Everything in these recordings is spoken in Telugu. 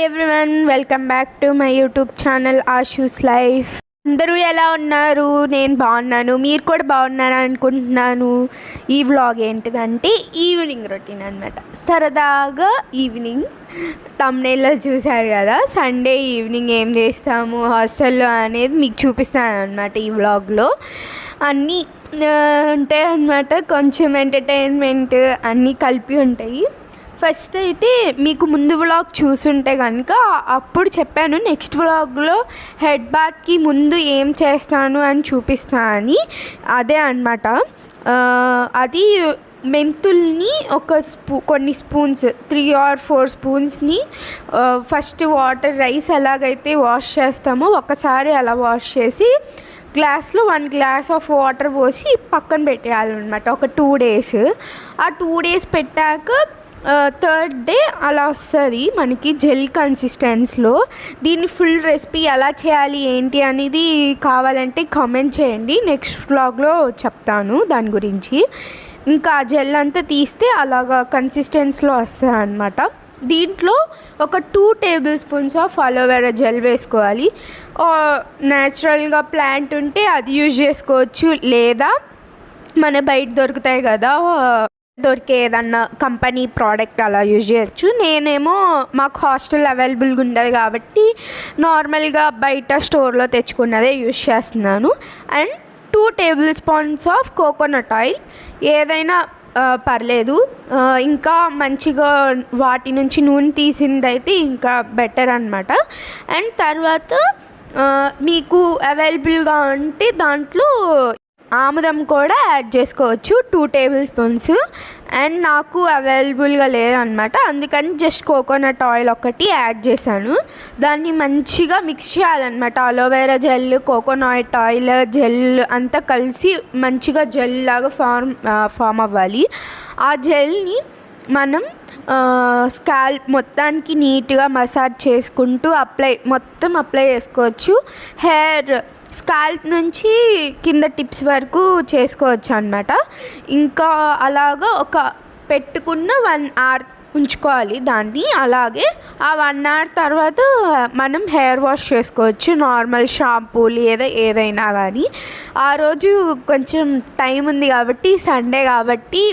Everyone, welcome back to my YouTube channel Ashu's life. అందరూ ఎలా ఉన్నారు? నేను బాగున్నాను, మీరు కూడా బాగున్నారా అనుకుంటున్నాను. ఈ వ్లాగ్ ఏంటిదంటే ఈవినింగ్ రొటీన్ అనమాట. సరదాగా ఈవినింగ్ తమ్నైల్లో చూశారు కదా, సండే ఈవినింగ్ ఏం చేస్తాము హాస్టల్లో అనేది మీకు చూపిస్తాను అనమాట. ఈ వ్లాగ్లో అన్నీ ఉంటాయి అన్నమాట, కొంచెం ఎంటర్టైన్మెంట్ అన్నీ కలిపి ఉంటాయి. ఫస్ట్ అయితే మీకు ముందు వ్లాగ్ చూసుంటే కనుక అప్పుడు చెప్పాను నెక్స్ట్ వ్లాగ్లో హెడ్ బాత్కి ముందు ఏం చేస్తాను అని చూపిస్తాను అని. అదే అన్నమాట. అది మెంతుల్ని ఒక కొన్ని స్పూన్స్ 3 or 4 స్పూన్స్ని ఫస్ట్ వాటర్, రైస్ ఎలాగైతే వాష్ చేస్తామో ఒకసారి అలా వాష్ చేసి గ్లాస్లో 1 glass ఆఫ్ వాటర్ పోసి పక్కన పెట్టేయాలన్నమాట ఒక 2 days. ఆ 2 days పెట్టాక థర్డ్ డే అలా వస్తుంది మనకి జెల్ కన్సిస్టెన్స్లో. దీన్ని ఫుల్ రెసిపీ ఎలా చేయాలి ఏంటి అనేది కావాలంటే కామెంట్ చేయండి, నెక్స్ట్ వ్లాగ్లో చెప్తాను దాని గురించి. ఇంకా జెల్ అంతా తీస్తే అలాగా కన్సిస్టెన్స్లో వస్తుంది అనమాట. దీంట్లో ఒక 2 tablespoons ఆఫ్ అలోవెరా జెల్ వేసుకోవాలి. న్యాచురల్గా ప్లాంట్ ఉంటే అది యూజ్ చేసుకోవచ్చు, లేదా మన బయట దొరుకుతాయి కదా దొరికే ఏదన్నా కంపెనీ ప్రోడక్ట్ అలా యూజ్ చేయొచ్చు. నేనేమో మాకు హాస్టల్ అవైలబుల్గా ఉండదు కాబట్టి నార్మల్గా బయట స్టోర్లో తెచ్చుకున్నదే యూజ్ చేస్తున్నాను. And 2 tablespoons of coconut oil, ఏదైనా పర్లేదు. ఇంకా మంచిగా వాటి నుంచి నూనె తీసిందైతే ఇంకా బెటర్ అనమాట. అండ్ తర్వాత మీకు అవైలబుల్గా ఉంటే దాంట్లో ఆముదం కూడా యాడ్ చేసుకోవచ్చు 2 tablespoons. అండ్ నాకు అవైలబుల్గా లేదనమాట, అందుకని జస్ట్ కోకోనట్ ఆయిల్ ఒకటి యాడ్ చేశాను. దాన్ని మంచిగా మిక్స్ చేయాలన్నమాట. Aloe vera gel, coconut oil, gel అంతా కలిసి మంచిగా జెల్ లాగా ఫామ్ అవ్వాలి. ఆ జెల్ని మనం స్కాల్ప్ మొత్తానికి నీట్గా మసాజ్ చేసుకుంటూ మొత్తం అప్లై చేసుకోవచ్చు. హెయిర్ స్కాల్ప్ నుంచి కింద టిప్స్ వరకు చేసుకోవచ్చు అన్నమాట. ఇంకా అలాగా ఒక పెట్టుకున్న 1 hour ఉంచుకోవాలి దాన్ని. అలాగే ఆ 1 hour తర్వాత మనం హెయిర్ వాష్ చేసుకోవచ్చు, నార్మల్ షాంపూ లేదా ఏదైనా కానీ. ఆ రోజు కొంచెం టైం ఉంది కాబట్టి, సండే కాబట్టి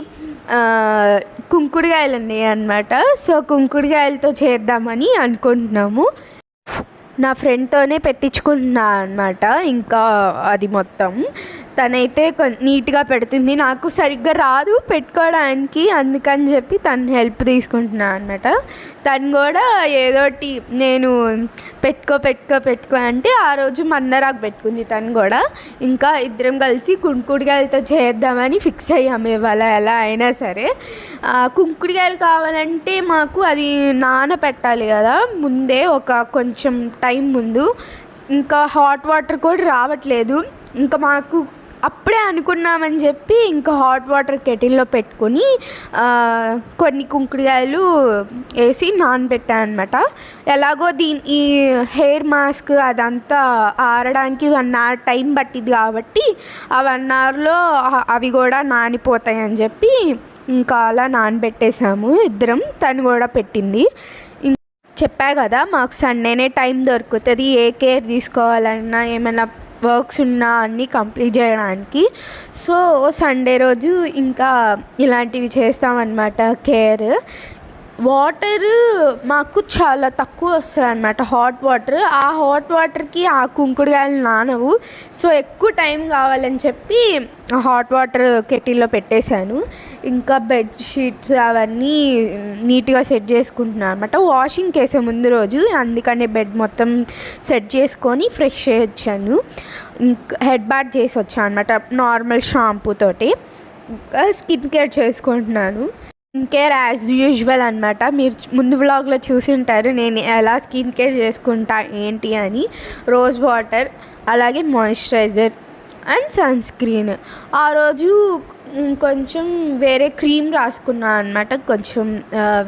కుంకుడుకాయలు ఉన్నాయి అన్నమాట. సో కుంకుడుకాయలతో చేద్దామని అనుకుంటున్నాము. నా ఫ్రెండ్తోనే పెట్టించుకుంటున్నా అనమాట. ఇంకా అది మొత్తం తనైతే నీట్గా పెడుతుంది, నాకు సరిగ్గా రాదు పెట్టుకోవడానికి, అందుకని చెప్పి తను హెల్ప్ తీసుకుంటున్నా అనమాట. తను కూడా ఏదోటి నేను పెట్టుకో అంటే ఆ రోజు మందరాకు పెట్టుకుంది తను కూడా. ఇంకా ఇద్దరం కలిసి కుంకుడుకాయలతో చేద్దామని ఫిక్స్ అయ్యాము ఇవాళ ఎలా అయినా సరే. కుంకుడుకాయలు కావాలంటే మాకు అది నానబెట్టాలి కదా ముందే, ఒక కొంచెం టైం ముందు. ఇంకా హాట్ వాటర్ కూడా రావట్లేదు. ఇంకా మాకు అప్పుడే అనుకున్నామని చెప్పి ఇంకా హాట్ వాటర్ కెటిల్లో పెట్టుకొని కొన్ని కుంకుడుకాయలు వేసి నానబెట్టాను అనమాట. ఎలాగో ఈ హెయిర్ మాస్క్ అదంతా ఆరడానికి 1 hour టైం పట్టింది కాబట్టి ఆ 1 hourలో అవి కూడా నానిపోతాయి అని చెప్పి ఇంకా అలా నానబెట్టేసాము ఇద్దరం. తను కూడా పెట్టింది. చెప్పా కదా మాకు సండేనే టైం దొరుకుతుంది ఏ కేర్ తీసుకోవాలన్నా, ఏమైనా వర్క్స్ ఉన్నా అన్నీ కంప్లీట్ చేయడానికి. సో సండే రోజు ఇంకా ఇలాంటివి చేస్తామన్నమాట కేర్. వాటర్ మాకు చాలా తక్కువ వస్తుంది అనమాట, హాట్ వాటర్. ఆ హాట్ వాటర్కి ఆ కుంకుడుకాయలు నానవు. సో ఎక్కువ టైం కావాలని చెప్పి హాట్ వాటర్ కెటిల్లో పెట్టేశాను. ఇంకా బెడ్షీట్స్ అవన్నీ నీట్గా సెట్ చేసుకుంటున్నాను అనమాట. వాషింగ్ చేసే ముందు రోజు, అందుకనే బెడ్ మొత్తం సెట్ చేసుకొని ఫ్రెష్ చేయొచ్చాను. ఇంకా హెడ్ బాత్ చేసి వచ్చాను అనమాట నార్మల్ షాంపూ తోటి. ఇంకా స్కిన్ కేర్ చేసుకుంటున్నాను. స్కిన్ కేర్ యాజ్ యూజువల్ అనమాట. మీరు ముందు వ్లాగ్లో చూసి ఉంటారు నేను ఎలా స్కిన్ కేర్ చేసుకుంటా ఏంటి అని. రోజ్ వాటర్, అలాగే మాయిశ్చరైజర్ అండ్ సన్ స్క్రీన్. ఆ రోజు కొంచెం వేరే క్రీమ్ రాసుకున్నాను అనమాట, కొంచెం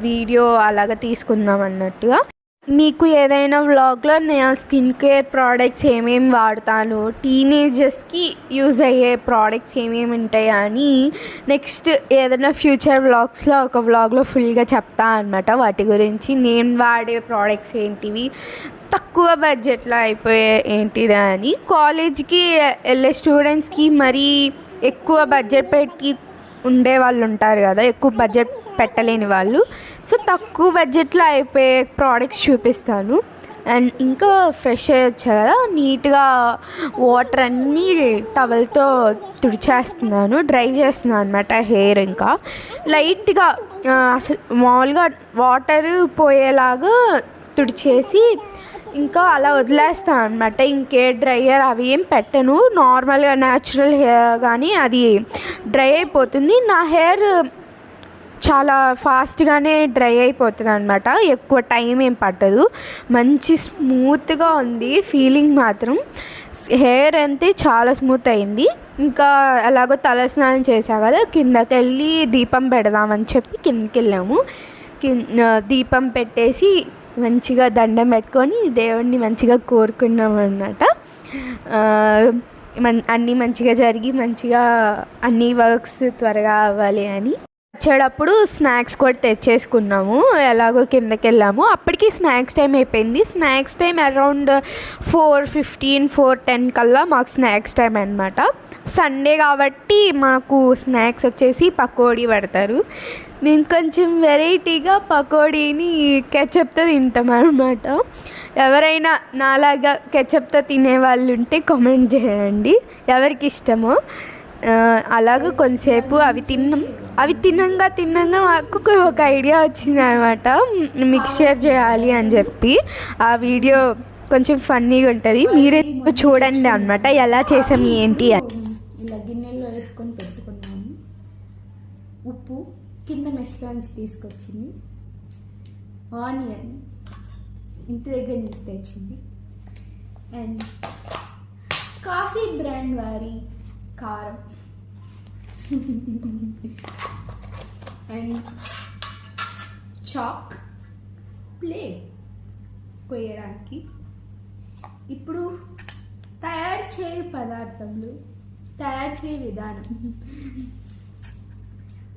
వీడియో అలాగ తీసుకుందాం అన్నట్టుగా. మీకు ఏదైనా వ్లాగ్లో నేను స్కిన్ కేర్ ప్రోడక్ట్స్ ఏమేమి వాడతాను, టీనేజర్స్కి యూజ్ అయ్యే ప్రోడక్ట్స్ ఏమేమి ఉంటాయి అని నెక్స్ట్ ఏదైనా ఫ్యూచర్ వ్లాగ్స్లో ఒక వ్లాగ్లో ఫుల్గా చెప్తా అనమాట. వాటి గురించి నేను వాడే ప్రోడక్ట్స్ ఏంటివి, తక్కువ బడ్జెట్లో అయిపోయే ఏంటిది అని. కాలేజ్కి వెళ్ళే స్టూడెంట్స్కి మరీ ఎక్కువ బడ్జెట్ పెట్టి ఉండే వాళ్ళు ఉంటారు కదా, ఎక్కువ బడ్జెట్ పెట్టలేని వాళ్ళు. సో తక్కువ బడ్జెట్లో అయిపోయే ప్రోడక్ట్స్ చూపిస్తాను. అండ్ ఇంకా ఫ్రెష్ అయ్యొచ్చు కదా, నీట్గా వాటర్ అన్నీ టవల్తో తుడిచేస్తున్నాను, డ్రై చేస్తున్నాను అనమాట హెయిర్. ఇంకా లైట్గా అసలు మామూలుగా వాటర్ పోయేలాగా తుడిచేసి ఇంకా అలా వదిలేస్తాను అనమాట. ఇంకే డ్రైయర్ అవి ఏం పెట్టను, నార్మల్గా న్యాచురల్ హెయిర్ కానీ అది డ్రై అయిపోతుంది. నా హెయిర్ చాలా ఫాస్ట్గానే డ్రై అయిపోతుంది అనమాట, ఎక్కువ టైం ఏం పట్టదు. మంచి స్మూత్గా ఉంది ఫీలింగ్ మాత్రం. హెయిర్ అంతే చాలా స్మూత్ అయింది. ఇంకా అలాగో తలస్నానం చేసా కదా, కిందకి వెళ్ళి దీపం పెడదామని చెప్పి కిందకి వెళ్ళాము. దీపం పెట్టేసి మంచిగా దండం పెట్టుకొని దేవుడిని మంచిగా కోరుకున్నాం అన్నమాట. అన్నీ మంచిగా జరిగి మంచిగా అన్ని వర్క్స్ త్వరగా అవ్వాలి అని. వచ్చేటప్పుడు స్నాక్స్ కూడా తెచ్చేసుకున్నాము, ఎలాగో కిందకి వెళ్ళాము. అప్పటికి స్నాక్స్ టైం అయిపోయింది. స్నాక్స్ టైం అరౌండ్ 4:15 4:10 కల్లా మాకు స్నాక్స్ టైం అనమాట. సండే కాబట్టి మాకు స్నాక్స్ వచ్చేసి పకోడీ పెడతారు. మేము కొంచెం వెరైటీగా పకోడీని కెచప్తో తింటాం అనమాట. ఎవరైనా నాలాగా కెచప్తో తినే వాళ్ళు ఉంటే కామెంట్ చేయండి ఎవరికి ఇష్టమో. అలాగ కొంతసేపు అవి తిన్నంగా మాకు ఒక ఐడియా వచ్చింది అనమాట, మిక్స్చర్ చేయాలి అని చెప్పి. ఆ వీడియో కొంచెం ఫన్నీగా ఉంటుంది, మీరే చూడండి అనమాట ఎలా చేసాం ఏంటి అని. ఇలా గిన్నెల్లో వేసుకొని పెట్టుకున్నాము. ఉప్పు కింద మెస్లోంచి తీసుకొచ్చింది, ఆనియన్ ఇంటి దగ్గర నుంచి తెచ్చింది, అండ్ కాఫీ బ్రాండ్ వారి కారం, అండ్ చాక్ ప్లేట్ కొయ్యడానికి. ఇప్పుడు తయారు చేయ పదార్థములు, తయారు చేయ విధానం.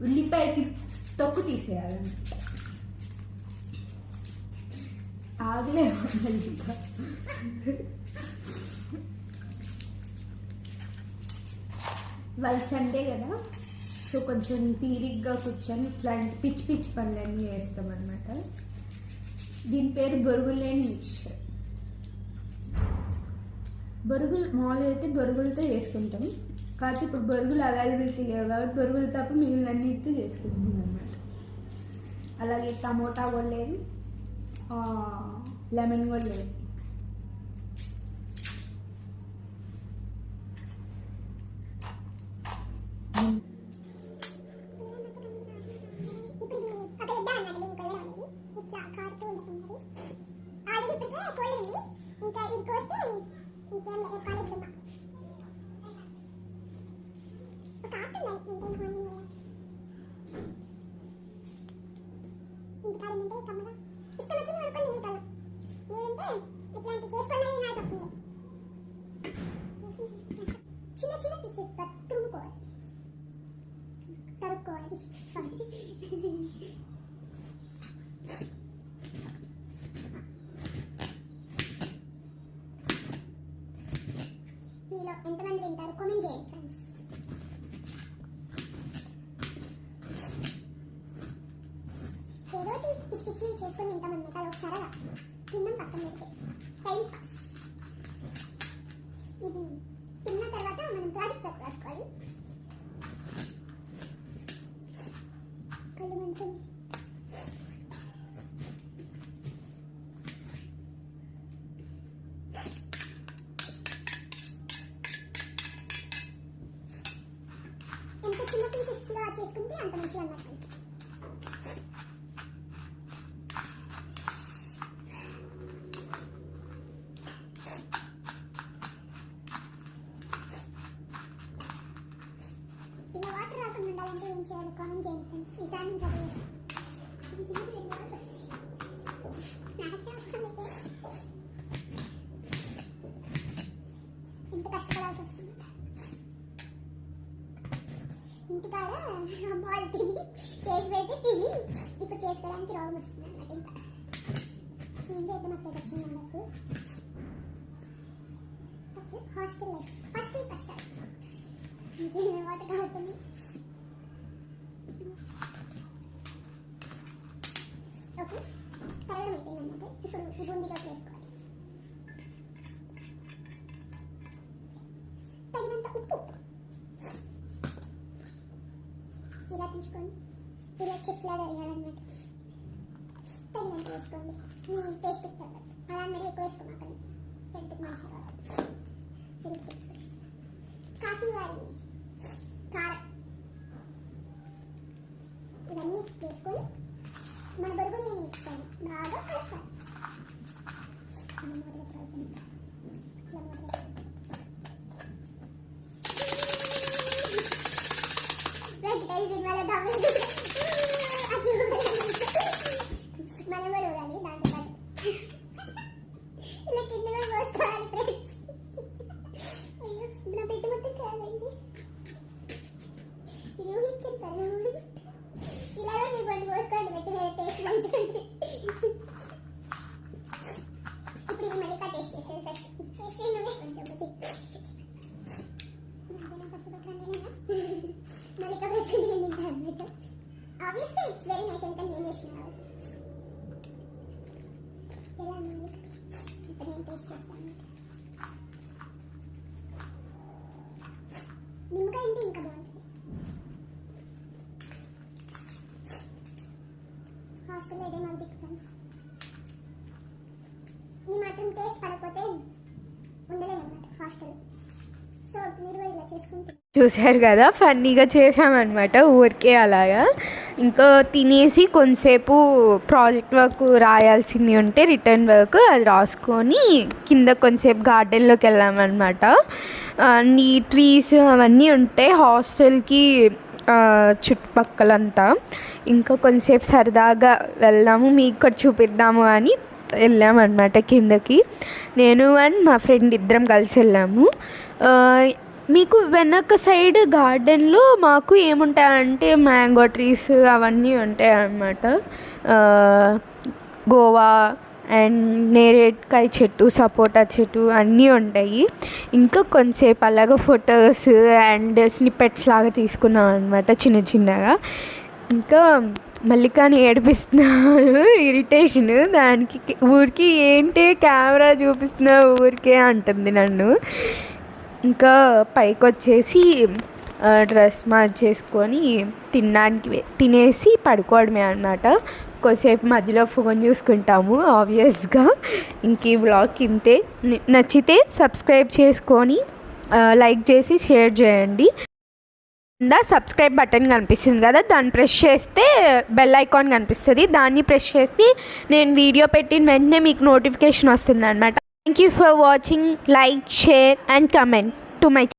ఉల్లిపాయకి తొక్కు తీసేయాలన్నమాట. ఆగలే వాళ్ళు సండే కదా, సో కొంచెం తీరిగ్గా కూర్చొని ఇట్లాంటి పిచ్చి పిచ్చి పనులన్నీ చేస్తామన్నమాట. దీని పేరు బొరుగులు లేని మిక్చర్. బొరుగులు మామూలుగా అయితే బొరుగులతో చేసుకుంటాం, కాకపోతే ఇప్పుడు బొరుగులు అవైలబిలిటీ లేవు కాబట్టి బొరుగులు తప్ప మిగిలినన్నిటితో చేసుకుంటాం అన్నమాట. అలాగే టమోటా కూడా లేదు, లెమన్ కూడా లేదు. చిన్న చిన్న పీసెస్ తురుముకోవాలి, తరుక్కోవాలి. మీలో ఎంతమంది తింటారు కామెంట్ చేయండి ఫ్రెండ్స్. ఏదోటి పిచ్చి పిచ్చి చేసుకొని తింటామన్నమాట. అది ఒకసారి తిన్నాం పక్కన పెడితే టైం పాస్. ఇది తిన్న తర్వాత మనం ప్రాజెక్ట్ వర్క్ రాసుకోవాలి. కళ్ళు మంటుంది. ఎంత చిన్న పీసెస్గా చేసుకుంటే అంత మంచిగా అన్నట్టు. ఇలా వాటర్ రాకుండా ఉండాలంటే ఏం చేయాలి కామెంట్ చేయండి ఫ్రెండ్స్. ఈసారి నుంచి చదివేసి ఎంత కష్టపడాల్సి వస్తుంది ఇంటికాడ అమ్మవాళ్ళు తిని చేసి పెడితే తిని ఇప్పుడు చేసుకోవడానికి రోగం వస్తుంది అన్నమాట. ఇంకా ఏం చేద్దాం అక్కడ వచ్చింది నాకు హాస్టల్ లైఫ్ ఫస్ట్ కష్టం వాటర్ కావుతుంది. ఓకే కరగడం అయిపోయింది అన్నమాట. ఇప్పుడు ఈ బూందీలో వేసుకోవాలి తగినంత ఉప్పు. ఇలా తీసుకొని ఇలా చెఫ్లాగా వేయాలన్నమాట. తగినంత వేసుకోండి మీ టేస్ట్కి తగ్గట్టు. అలా అన్నది ఎక్కువ వేసుకోమాకండి, హెల్త్కి మంచిగా రావాలి. కాఫీ వారి కారం ఇవన్నీ వేసుకొని మన బరుగులు నేను మిక్స్ చేయాలి, బాగా కలపాలి. మనం కూడా ఊరాలి దాంతో పాటు ఇలా కింద కూడా పోసుకోవాలి ఫ్రెండ్స్. అయ్యో నా పెట్టి మొత్తం కాదండి, ఇది ఊహించుంటాను. ఇలా కూడా మీరు కొన్ని పోసుకోండి, పెట్టి మీద టేస్ట్ మంచిగా ఉంటుంది. ఇప్పుడు ఇది మళ్ళీ టేస్ట్ చేసేది ఫస్ట్ మళ్ళీ పెట్టుకుంటే నేను తింటాను అన్నమాట. ఆబ్వియస్లీ ఇట్స్ వెరీ నైస్ ఎంత నేను చేసిన ఎలా అన్నమాట. ఇప్పుడు నేను టేస్ట్ చేస్తాను. నిమ్మకాయ అంటే ఇంకా బాగుంటుంది. హాస్టల్లో ఇదే మన ఫ్రెండ్స్. నీ మాత్రం టేస్ట్ పడకపోతే ఉండలేమన్నమాట హాస్టల్. సో మీరు కూడా ఇలా చేసుకుంటే చూసారు కదా, ఫన్నీగా చేసామన్నమాట ఊరికే అలాగా. ఇంకా తినేసి కొంతసేపు ప్రాజెక్ట్ వర్క్ రాయాల్సింది ఉంటే రిటర్న్ వర్క్ అది రాసుకొని కింద కొంతసేపు గార్డెన్లోకి వెళ్ళామన్నమాట. అన్ని ట్రీస్ అవన్నీ ఉంటాయి హాస్టల్కి చుట్టుపక్కలంతా. ఇంకా కొంతసేపు సరదాగా వెళ్దాము, మీకు కూడా చూపిద్దాము అని వెళ్ళామన్నమాట కిందకి. నేను అండ్ మా ఫ్రెండ్ ఇద్దరం కలిసి వెళ్ళాము. మీకు వెనక సైడ్ గార్డెన్లో మాకు ఏముంటాయంటే మ్యాంగో ట్రీస్ అవన్నీ ఉంటాయి అన్నమాట. గోవా అండ్ నేరేడుకాయ చెట్టు, సపోటా చెట్టు అన్నీ ఉంటాయి. ఇంకా కొంతసేపు అలాగా ఫొటోస్ అండ్ స్నిప్పెట్స్ లాగా తీసుకున్నాం అనమాట చిన్న చిన్నగా. ఇంకా మల్లికాని ఏడిపిస్తున్నారు, ఇరిటేషన్ దానికి. ఊరికి ఏంటి కెమెరా చూపిస్తున్నా ఊరికే అంటుంది నన్ను. ఇంకా పైకి వచ్చేసి డ్రెస్ మార్చేసుకొని తినేసి పడుకోవడమే అన్నమాట. కొద్దిసేపు మధ్యలో ఫోన్ చూసుకుంటాము ఆబ్వియస్గా. ఇంక ఈ వ్లాగ్ ఇంతే. నచ్చితే సబ్స్క్రైబ్ చేసుకొని లైక్ చేసి షేర్ చేయండి. సబ్స్క్రైబ్ బటన్ కనిపిస్తుంది కదా, దాన్ని ప్రెస్ చేస్తే బెల్ ఐకాన్ కనిపిస్తుంది. దాన్ని ప్రెస్ చేస్తే నేను వీడియో పెట్టిన వెంటనే మీకు నోటిఫికేషన్ వస్తుంది అన్నమాట. Thank you for watching. Like, share and comment to my channel.